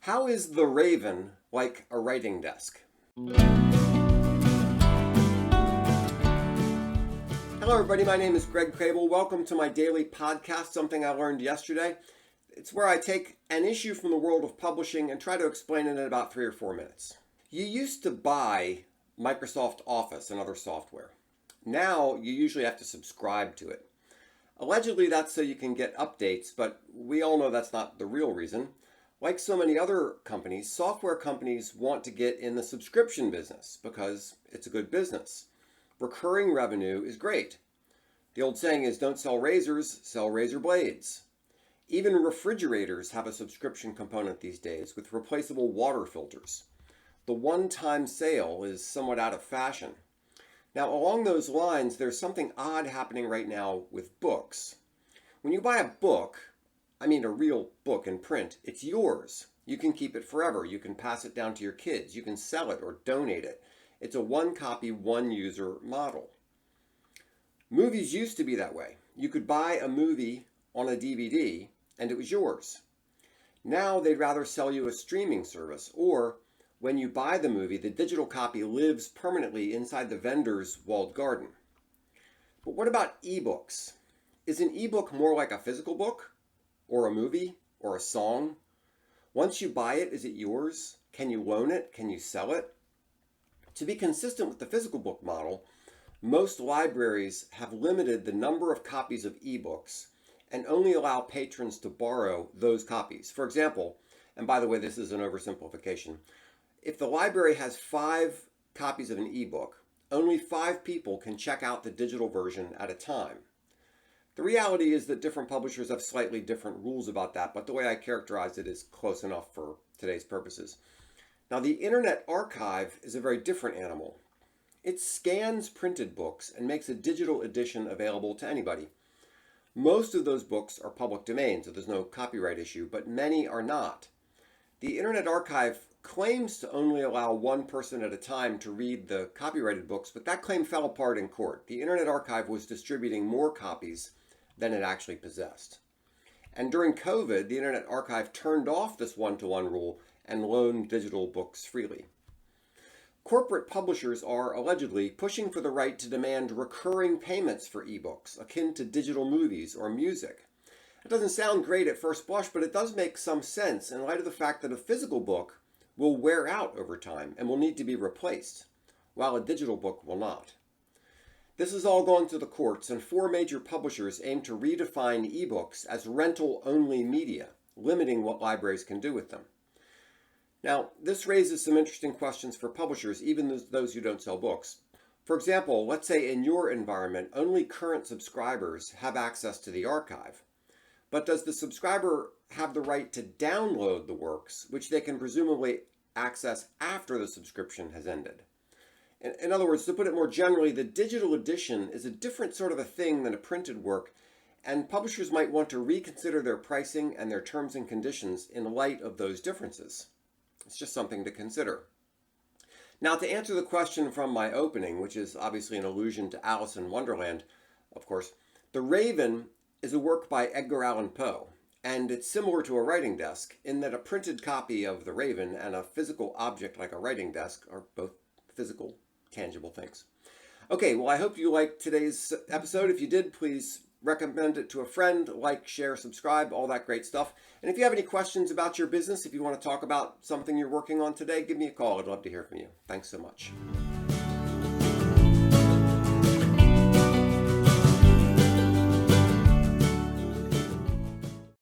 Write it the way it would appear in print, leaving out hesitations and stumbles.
How is the Raven like a writing desk? Hello everybody, my name is Greg Crable. Welcome to my daily podcast, Something I Learned Yesterday. It's where I take an issue from the world of publishing and try to explain it in about 3 or 4 minutes. You used to buy Microsoft Office and other software. Now you usually have to subscribe to it. Allegedly that's so you can get updates, but we all know that's not the real reason. Like so many other companies, software companies want to get in the subscription business because it's a good business. Recurring revenue is great. The old saying is, don't sell razors, sell razor blades. Even refrigerators have a subscription component these days with replaceable water filters. The one-time sale is somewhat out of fashion. Now, along those lines, there's something odd happening right now with books. When you buy a book, I mean a real book in print, it's yours. You can keep it forever. You can pass it down to your kids. You can sell it or donate it. It's a one copy, one user model. Movies used to be that way. You could buy a movie on a DVD and it was yours. Now they'd rather sell you a streaming service, or when you buy the movie, the digital copy lives permanently inside the vendor's walled garden. But what about eBooks? Is an ebook more like a physical book, or a movie, or a song? Once you buy it, is it yours? Can you loan it? Can you sell it? To be consistent with the physical book model, most libraries have limited the number of copies of ebooks and only allow patrons to borrow those copies. For example, and by the way, this is an oversimplification, if the library has 5 copies of an ebook, only 5 people can check out the digital version at a time. The reality is that different publishers have slightly different rules about that, but the way I characterized it is close enough for today's purposes. Now, the Internet Archive is a very different animal. It scans printed books and makes a digital edition available to anybody. Most of those books are public domain, so there's no copyright issue, but many are not. The Internet Archive claims to only allow one person at a time to read the copyrighted books, but that claim fell apart in court. The Internet Archive was distributing more copies than it actually possessed. And during COVID, the Internet Archive turned off this one-to-one rule and loaned digital books freely. Corporate publishers are allegedly pushing for the right to demand recurring payments for ebooks, akin to digital movies or music. It doesn't sound great at first blush, but it does make some sense in light of the fact that a physical book will wear out over time and will need to be replaced, while a digital book will not. This has all gone to the courts, and 4 major publishers aim to redefine ebooks as rental-only media, limiting what libraries can do with them. Now, this raises some interesting questions for publishers, even those who don't sell books. For example, let's say in your environment, only current subscribers have access to the archive. But does the subscriber have the right to download the works, which they can presumably access after the subscription has ended? In other words, to put it more generally, the digital edition is a different sort of a thing than a printed work, and publishers might want to reconsider their pricing and their terms and conditions in light of those differences. It's just something to consider. Now, to answer the question from my opening, which is obviously an allusion to Alice in Wonderland, of course, The Raven is a work by Edgar Allan Poe, and it's similar to a writing desk in that a printed copy of The Raven and a physical object like a writing desk are both physical, tangible things. Okay, well, I hope you liked today's episode. If you did, please recommend it to a friend, like, share, subscribe, all that great stuff. And if you have any questions about your business, if you want to talk about something you're working on today, give me a call. I'd love to hear from you. Thanks so much.